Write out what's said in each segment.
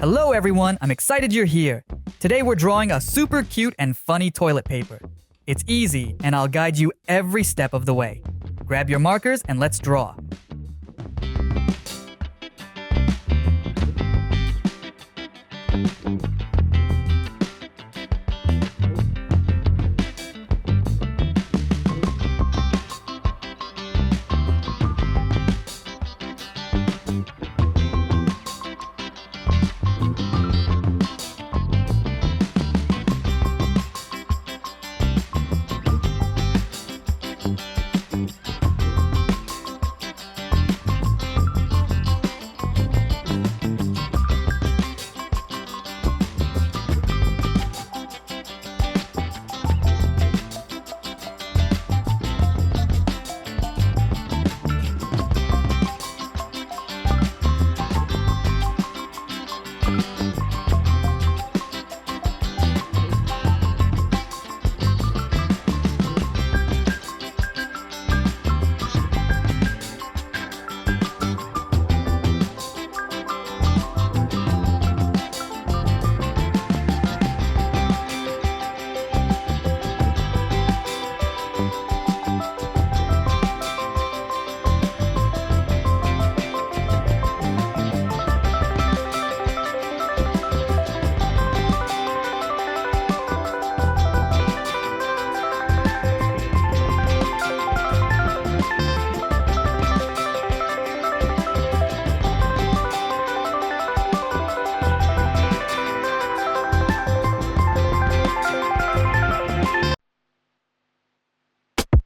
Hello everyone, I'm excited you're here. Today we're drawing a super cute and funny toilet paper. It's easy and I'll guide you every step of the way. Grab your markers and let's draw.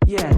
Yeah.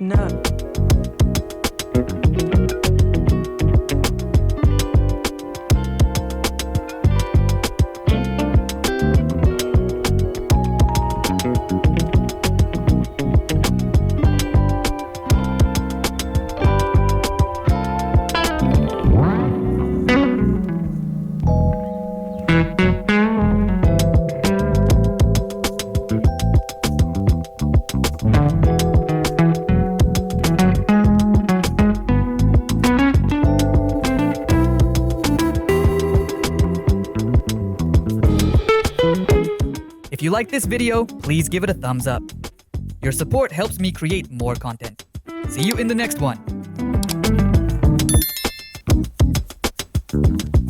No. If you like this video, please give it a thumbs up. Your support helps me create more content. See you in the next one.